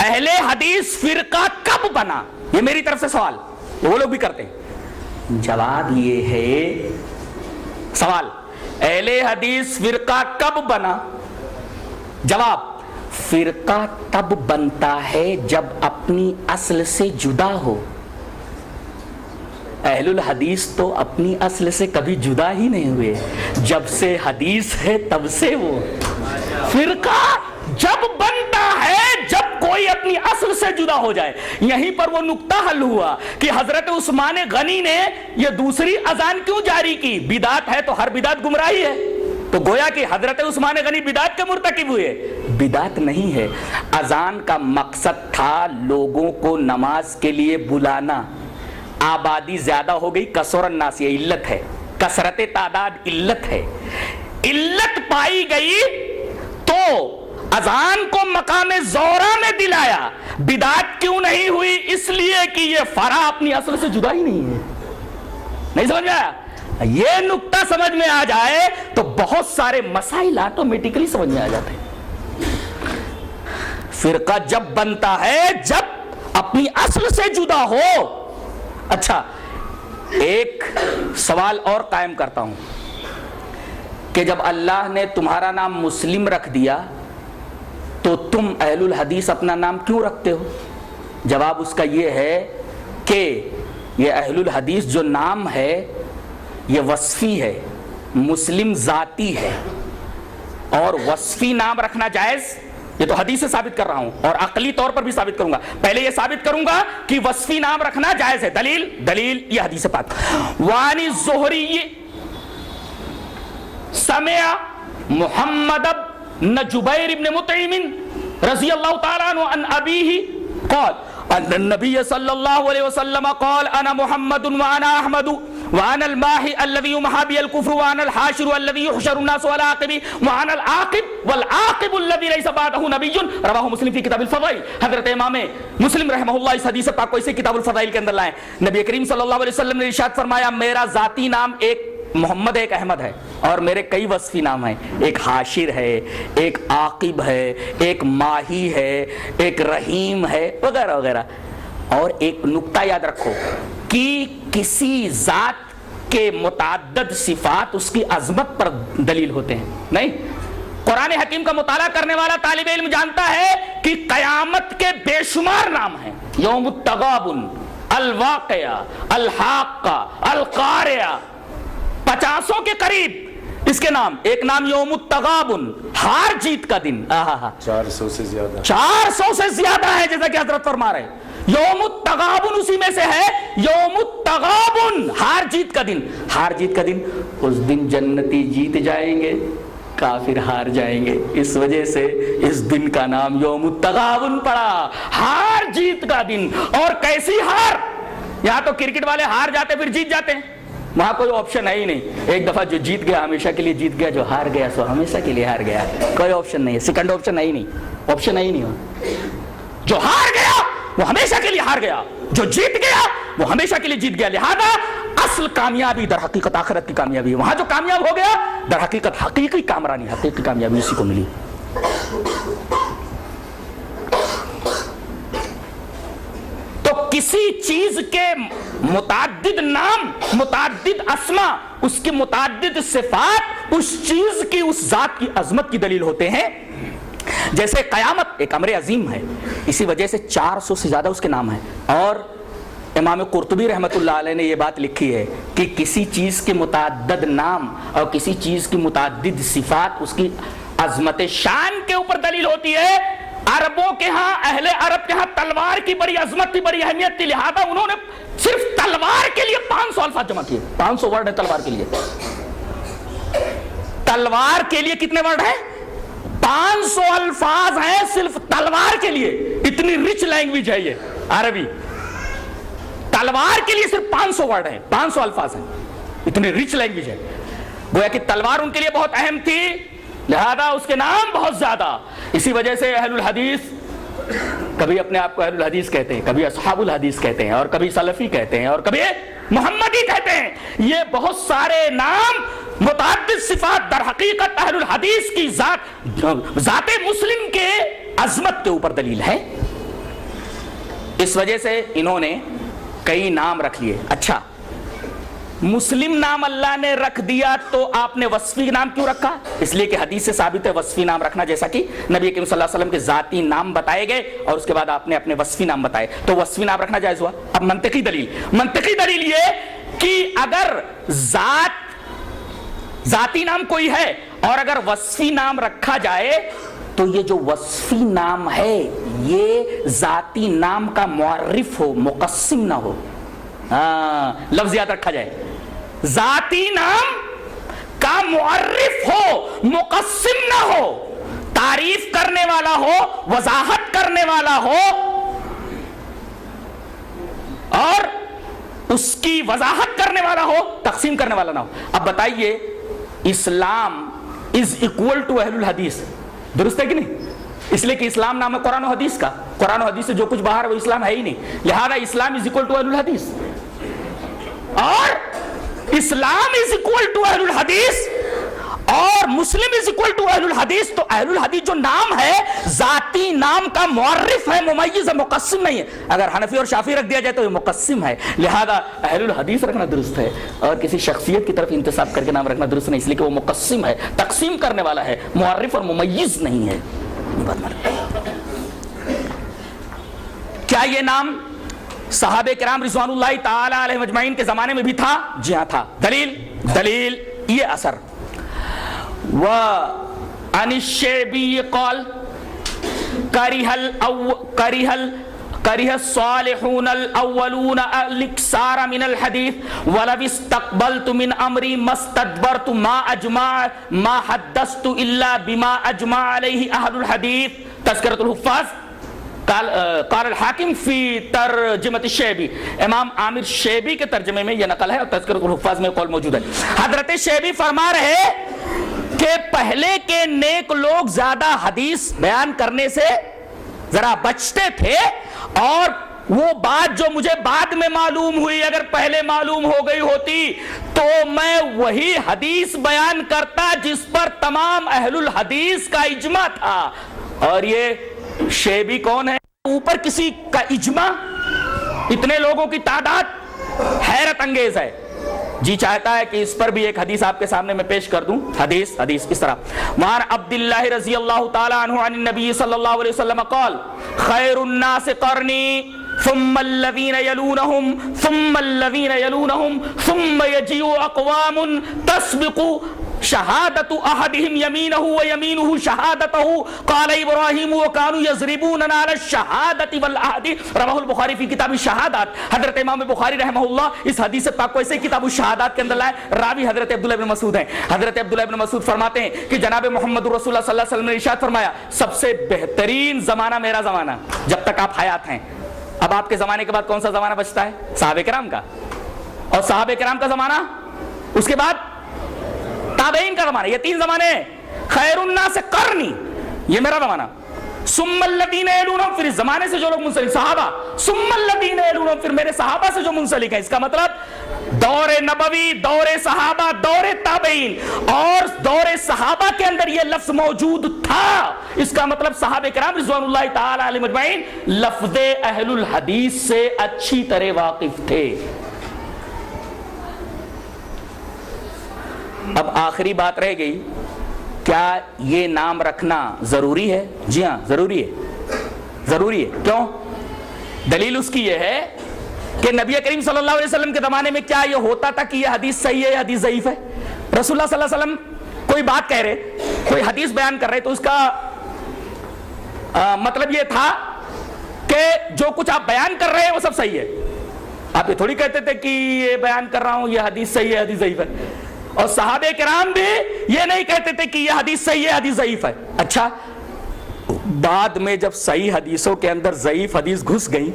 اہل حدیث فرقہ کب بنا؟ یہ میری طرف سے سوال، وہ لوگ بھی کرتے ہیں. جواب یہ ہے، سوال اہل حدیث فرقہ کب بنا؟ جواب، فرقہ تب بنتا ہے جب اپنی اصل سے جدا ہو. اہل الحدیث تو اپنی اصل سے کبھی جدا ہی نہیں ہوئے، جب سے حدیث ہے تب سے وہ. فرقہ جب بنتا ہے جب کوئی اپنی اصل سے جدا ہو جائے. یہیں پر وہ نقطہ حل ہوا کہ حضرت عثمان غنی نے یہ دوسری اذان کیوں جاری کی؟ بدعت ہے تو ہر بدعت گمراہی ہے، تو گویا کہ حضرت عثمان غنی بدعت کے مرتکب ہوئے. بدعت نہیں ہے، اذان کا مقصد تھا لوگوں کو نماز کے لیے بلانا. آبادی زیادہ ہو گئی، کثر الناس، یہ علت ہے، کثرت تعداد علت ہے. علت پائی گئی تو اذان کو مقام زورا میں دلایا. بدعت کیوں نہیں ہوئی؟ اس لیے کہ یہ فرع اپنی اصل سے جدا ہی نہیں ہے. نہیں سمجھ میں آیا؟ یہ نقطہ سمجھ میں آ جائے تو بہت سارے مسائل آٹومیٹکلی سمجھ میں آ جاتے ہیں. فرقہ جب بنتا ہے جب اپنی اصل سے جدا ہو. اچھا، ایک سوال اور قائم کرتا ہوں کہ جب اللہ نے تمہارا نام مسلم رکھ دیا تو تم اہل الحدیث اپنا نام کیوں رکھتے ہو؟ جواب اس کا یہ ہے کہ یہ اہل الحدیث جو نام ہے یہ وصفی ہے، مسلم ذاتی ہے، اور وصفی نام رکھنا جائز. یہ تو حدیث سے ثابت کر رہا ہوں اور عقلی طور پر بھی ثابت کروں گا. پہلے یہ ثابت کروں گا کہ وصفی نام رکھنا جائز ہے. دلیل یہ حدیث پاک. وعن الزہری سمع محمد بن جبیر بن مطعم رضی اللہ تعالیٰ عنہ عن ابیہ قال ان النبی صلی اللہ علیہ وسلم قال انا محمد وانا احمد وانا الماحی الذی یمحى بی الکفر وانا الحاشر الذی یحشر الناس على عاقبی وانا العاقب والعاقب الذی لیس بعدہ نبی. رواہ مسلم فی کتاب الفضائل. حضرت امام مسلم رحمہ اللہ اس حدیث پاک کو اسے کتاب الفضائل کے اندر لائیں. نبی کریم صلی اللہ علیہ وسلم نے ارشاد فرمایا میرا ذاتی نام ایک محمد ایک احمد ہے اور میرے کئی وصفی نام ہیں. ایک حاشر ہے، ایک عاقب ہے، ایک ماہی ہے، ایک رحیم ہے، وغیرہ وغیرہ. اور ایک نقطہ یاد رکھو کہ کسی ذات کے متعدد صفات اس کی عظمت پر دلیل ہوتے ہیں. نہیں، قرآن حکیم کا مطالعہ کرنے والا طالب علم جانتا ہے کہ قیامت کے بے شمار نام ہیں. یوم التغابن، الواقعہ، الحاقہ، القارعہ، 50 کے قریب اس کے نام. ایک نام یوم التغابن، ہار جیت کا دن. 400 سے زیادہ، 400 سے زیادہ ہے جیسا کہ حضرت فرما رہے ہیں. یوم التغابن اسی میں سے ہے. یوم التغابن، ہار جیت کا دن. ہار جیت کا دن، اس دن جنتی جیت جائیں گے، کافر ہار جائیں گے. اس وجہ سے اس دن کا نام یوم التغابن پڑا، ہار جیت کا دن. اور کیسی ہار؟ یہاں تو کرکٹ والے ہار جاتے پھر جیت جاتے ہیں، وہاں کوئی آپشن ہے ہی نہیں. ایک دفعہ جو جیت گیا ہمیشہ کے لیے جیت گیا، جو ہار گیا سو ہمیشہ کے لیے ہار گیا. کوئی آپشن نہیں ہے، سیکنڈ آپشن ہے ہی نہیں، آپشن ہے ہی نہیں. جو ہار گیا وہ ہمیشہ کے لیے ہار گیا، جو جیت گیا وہ ہمیشہ کے لیے جیت گیا. لہذا اصل کامیابی در حقیقت آخرت کی کامیابی ہے. وہاں جو کامیاب ہو گیا در حقیقت حقیقی کامرانی، حقیقی کامیابی اسی کو ملی. تو کسی چیز کے متعدد نام، متعدد اسما، اس کی متعدد صفات اس چیز کی، اس ذات کی عظمت کی دلیل ہوتے ہیں. جیسے قیامت ایک امر عظیم ہے، اسی وجہ سے 400 سے زیادہ اس کے نام ہیں. اور امام قرطبی رحمۃ اللہ علیہ نے یہ بات لکھی ہے کہ کسی چیز کے متعدد نام اور کسی چیز کی متعدد صفات اس کی عظمت شان کے اوپر دلیل ہوتی ہے. عربوں کے ہاں، اہل عرب کے ہاں تلوار کی بڑی عظمت تھی، بڑی اہمیت تھی. لہذا انہوں نے صرف تلوار کے لیے 500 الفاظ جمع کیے. 500 ورڈ ہے تلوار کے لیے. تلوار کے لیے کتنے ورڈ ہیں؟ 500 الفاظ ہیں صرف تلوار کے لیے. اتنی رچ لینگویج ہے یہ عربی. تلوار کے لیے صرف 500 ورڈ ہیں، 500 الفاظ ہیں. اتنی رچ لینگویج ہے. گویا کہ تلوار ان کے لیے بہت اہم تھی، لہذا اس کے نام بہت زیادہ. اسی وجہ سے اہل الحدیث کبھی اپنے آپ کو اہل الحدیث کہتے ہیں، کبھی اصحاب الحدیث کہتے ہیں، اور کبھی سلفی کہتے ہیں، اور کبھی محمدی کہتے ہیں. یہ بہت سارے نام، متعدد صفات در حقیقت اہل الحدیث کی ذات مسلم کے عظمت کے اوپر دلیل ہے. اس وجہ سے انہوں نے کئی نام رکھ لیے. اچھا مسلم نام اللہ نے رکھ دیا تو آپ نے وصفی نام کیوں رکھا؟ اس لیے کہ حدیث سے ثابت ہے وصفی نام رکھنا، جیسا کہ نبی کریم صلی اللہ علیہ وسلم کے ذاتی نام بتائے گئے اور اس کے بعد آپ نے اپنے وصفی نام بتائے، تو وصفی نام رکھنا جائز ہوا. اب منطقی دلیل یہ کہ اگر ذاتی نام کوئی ہے اور اگر وصفی نام رکھا جائے تو یہ جو وصفی نام ہے یہ ذاتی نام کا معرف ہو، مقسم نہ ہو. لفظ یاد رکھا جائے، ذاتی نام کا معرف ہو، مقسم نہ ہو، تعریف کرنے والا ہو، وضاحت کرنے والا ہو اور اس کی وضاحت کرنے والا ہو، تقسیم کرنے والا نہ ہو. اب بتائیے اسلام از اکول ٹو اہل الحدیث، درست ہے کہ نہیں؟ اس لیے کہ اسلام نام ہے قرآن و حدیث کا، قرآن و حدیث سے جو کچھ باہر ہے وہ اسلام ہے ہی نہیں، لہذا اسلام از اکول ٹو اہل الحدیث. اور اسلام از اکول ٹو اہل الحدیث اور مسلم از اکول ٹو اہل الحدیث، تو اہل الحدیث جو نام ہے ذاتی نام کا معرف ہے، ممیز ہے، مقسم نہیں ہے. اگر حنفی اور شافعی رکھ دیا جائے تو یہ مقسم ہے، لہذا اہل الحدیث رکھنا درست ہے اور کسی شخصیت کی طرف انتساب کر کے نام رکھنا درست نہیں، اس لیے کہ وہ مقسم ہے، تقسیم کرنے والا ہے، معرف اور ممیز نہیں ہے. کیا یہ نام صحابہ کرام رضوان اللہ تعالی علیہم اجمعین کے زمانے میں بھی تھا؟ جی ہاں تھا. دلیل یہ اثر وعن الشعبی قال کرہ الصالحون الاولون الاکثار من الحدیث ولو استقبلت من امری ما استدبرت ما حدثت الا بما اجمع علیہ اہل الحدیث. تذکرۃ الحفاظ قال الحاکم فی ترجمۃ الشیبی، امام عامر شیبی کے ترجمے میں یہ نقل ہے اور تذکرۃ الحفاظ میں قول موجود ہے. حضرت شیبی فرما رہے کہ پہلے کے نیک لوگ زیادہ حدیث بیان کرنے سے ذرا بچتے تھے اور وہ بات جو مجھے بعد میں معلوم ہوئی اگر پہلے معلوم ہو گئی ہوتی تو میں وہی حدیث بیان کرتا جس پر تمام اہل الحدیث کا اجماع تھا. اور یہ شیبی کون ہے؟ اوپر کسی کا اجماع، اتنے لوگوں کی تعداد حیرت انگیز ہے. جی چاہتا ہے کہ اس پر بھی ایک حدیث آپ کے سامنے میں پیش کر دوں. حدیث اس طرح وعن عبداللہ رضی اللہ تعالی عنہ عن النبی صلی اللہ علیہ وسلم قال خیر الناس قرنی ثم الذین یلونہم ثم الذین یلونہم ثم یجیء اقوام تسبق شہادت احدہم یمینہ ویمینہ شہادتہ قال ابراہیم وکانوا یضربوننا علی الشہادت والعہد. رواہ البخاری فی کتاب الشہادات. حضرت امام بخاری رحمہ اللہ اس حدیث پاک کو ایسے کتاب الشہادات کے اندر لائے. راوی حضرت عبداللہ بن مسعود ہیں. حضرت عبداللہ بن مسعود فرماتے ہیں کہ جناب محمد رسول اللہ صلی اللہ علیہ وسلم نے ارشاد فرمایا سب سے بہترین زمانہ میرا زمانہ جب تک آپ حیات ہیں. اب آپ کے زمانے کے بعد کون سا زمانہ بچتا ہے؟ صحابہ کرام کا. اور صحابہ کرام کا زمانہ، اس کے بعد تابعین کا زمانہ. یہ تین زمانے ہیں. خیر الناس قرنی یہ میرا زمانہ، ثم الذین یلونہم پھر اس زمانے سے جو لوگ منسلک صحابہ، ثم الذین یلونہم پھر میرے صحابہ سے جو منسلک ہیں. اس کا مطلب دور نبوی، دور صحابہ، دور تابعین اور دور صحابہ کے اندر یہ لفظ موجود تھا. اس کا مطلب صحابہ کرام رضوان اللہ تعالی علیہم اجمعین لفظ اہل الحدیث سے اچھی طرح واقف تھے. اب آخری بات رہ گئی، کیا یہ نام رکھنا ضروری ہے؟ جی ہاں ضروری ہے. کیوں؟ دلیل اس کی یہ ہے کہ نبی کریم صلی اللہ علیہ وسلم کے زمانے میں کیا یہ ہوتا تھا کہ یہ حدیث صحیح ہے یا حدیث ضعیف ہے؟ رسول اللہ صلی اللہ علیہ وسلم کوئی بات کہہ رہے، کوئی حدیث بیان کر رہے تو اس کا مطلب یہ تھا کہ جو کچھ آپ بیان کر رہے ہیں وہ سب صحیح ہے. آپ یہ تھوڑی کہتے تھے کہ یہ بیان کر رہا ہوں یہ حدیث صحیح ہے حدیث ضعیف ہے. اور صحابہ کرام بھی یہ نہیں کہتے تھے کہ یہ حدیث صحیح ہے حدیث ضعیف ہے. اچھا بعد میں جب صحیح حدیثوں کے اندر ضعیف حدیث گھس گئی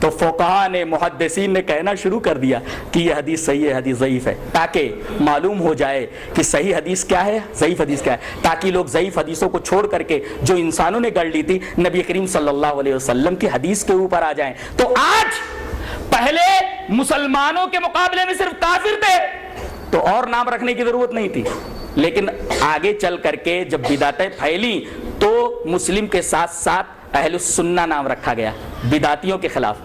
تو فقہاء نے، محدثین نے کہنا شروع کر دیا کہ یہ حدیث صحیح ہے حدیث ضعیف ہے، تاکہ معلوم ہو جائے کہ صحیح حدیث کیا ہے ضعیف حدیث کیا ہے، تاکہ لوگ ضعیف حدیثوں کو چھوڑ کر کے جو انسانوں نے گڑھ لی تھی نبی کریم صلی اللہ علیہ وسلم کی حدیث کے اوپر آ جائیں. تو آج پہلے مسلمانوں کے مقابلے میں صرف کافر تھے تو اور نام رکھنے کی ضرورت نہیں تھی، لیکن آگے چل کر کے جب بدعتیں پھیلی تو مسلم کے ساتھ ساتھ اہل السنہ نام رکھا گیا بدعتیوں کے خلاف،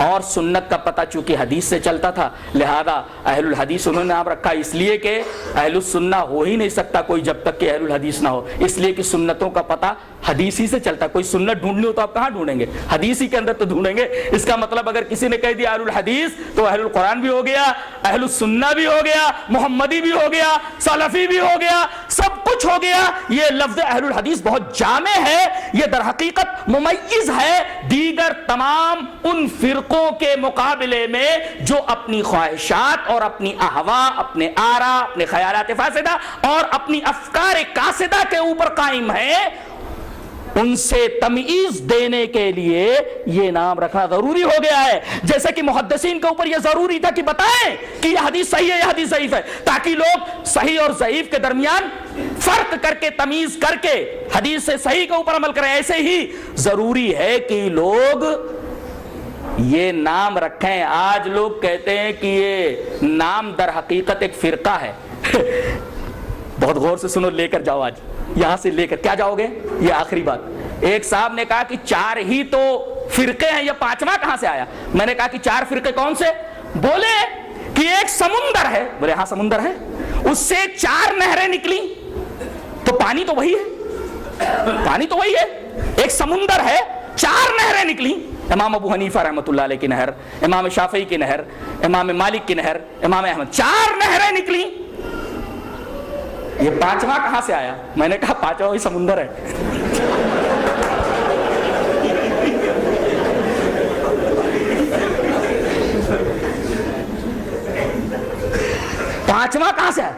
اور سنت کا پتہ چونکہ حدیث سے چلتا تھا لہذا اہل الحدیث انہوں نے نام رکھا، اس لیے کہ اہل السنہ ہو ہی نہیں سکتا کوئی جب تک کہ اہل الحدیث نہ ہو، اس لیے کہ سنتوں کا پتہ حدیث ہی سے چلتا، کوئی سنت ڈھونڈنی ہو تو آپ کہاں ڈھونڈیں گے؟ حدیث ہی کے اندر تو ڈھونڈیں گے۔ اس کا مطلب اگر کسی نے کہہ دیا اہل الحدیث تو اہل القرآن بھی ہو گیا، اہل السنہ بھی ہو گیا، محمدی بھی ہو گیا، سلفی بھی ہو گیا، سب کچھ ہو گیا۔ یہ لفظ اہل الحدیث بہت جامع ہے، یہ در حقیقت ممیز ہے دیگر تمام ان فرقوں کے مقابلے میں جو اپنی خواہشات اور اپنی اہوا، اپنے آرا، اپنے خیالات فاسدہ اور اپنی افکار کاسدہ کے اوپر قائم ہیں۔ ان سے تمیز دینے کے لیے یہ نام رکھنا ضروری ہو گیا ہے، جیسے کہ محدثین کے اوپر یہ ضروری تھا کہ بتائیں کہ یہ حدیث صحیح ہے یہ حدیث ضعیف ہے، تاکہ لوگ صحیح اور ضعیف کے درمیان فرق کر کے تمیز کر کے حدیث سے صحیح کے اوپر عمل کریں۔ ایسے ہی ضروری ہے کہ لوگ یہ نام رکھیں۔ آج لوگ کہتے ہیں کہ یہ نام در حقیقت ایک فرقہ ہے۔ بہت غور سے سنو، لے کر جاؤ، آج یہاں سے لے کر کیا جاؤ گے؟ یہ آخری بات۔ ایک صاحب نے کہا کہ 4 ہی تو فرقے ہیں، یہ 5واں کہاں سے آیا؟ میں نے کہا کہ 4 فرقے کون سے؟ بولے کہ ایک سمندر ہے۔ بولے ہاں سمندر ہے، اس سے 4 نہریں نکلی تو پانی تو وہی ہے، پانی تو وہی ہے۔ ایک سمندر ہے، 4 نہریں نکلی، امام ابو حنیفہ رحمۃ اللہ علیہ کی نہر، امام شافعی کی نہر، امام مالک کی نہر، امام احمد، 4 نہریں نکلی، یہ 5واں کہاں سے آیا؟ میں نے کہا 5واں وہی سمندر ہے۔ پانچواں کہاں سے آیا؟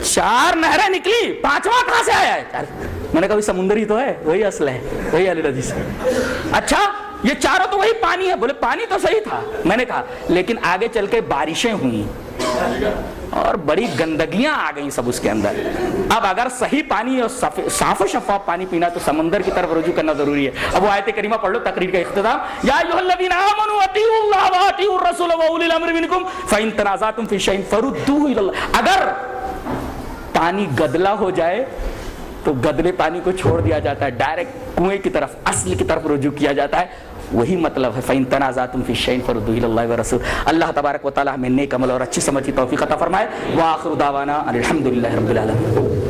4 نہریں نکلی، 5واں کہاں سے آیا ہے؟ میں نے کہا سمندر ہی تو ہے، وہی اصل ہے، وہی اہل حدیث ہے۔ اچھا یہ 4 تو وہی پانی ہے۔ بولے پانی تو صحیح تھا۔ میں نے کہا لیکن آگے چل کے بارشیں ہوئیں اور بڑی گندگیاں آ گئیں سب اس کے اندر۔ اب اگر صحیح پانی اور صاف و شفاف پانی پینا تو سمندر کی طرف رجوع کرنا ضروری ہے۔ اب وہ آیت کریمہ پڑھ لو، تقریر کا اختتام، یا ایھا الذین آمنوا اطیعوا اللہ واطیعوا الرسول واولی الامر منکم فإن تنازعتم فی شیء فردوہ الی اللہ۔ اگر پانی گدلا ہو جائے تو گدلے پانی کو چھوڑ دیا جاتا ہے، ڈائریکٹ کنویں کی طرف، اصل کی طرف رجوع کیا جاتا ہے۔ وہی مطلب ہے فَإِن تَنَازَعْتُمْ فِي شَيْءٍ فَرُدُّوهُ إِلَى اللَّهِ وَالرَّسُولِ۔ اللہ تبارک و تعالی ہمیں نیک عمل اور اچھی سمجھ کی توفیق عطا فرمائے۔ وآخر دعوانا الحمد للہ رب العالمین۔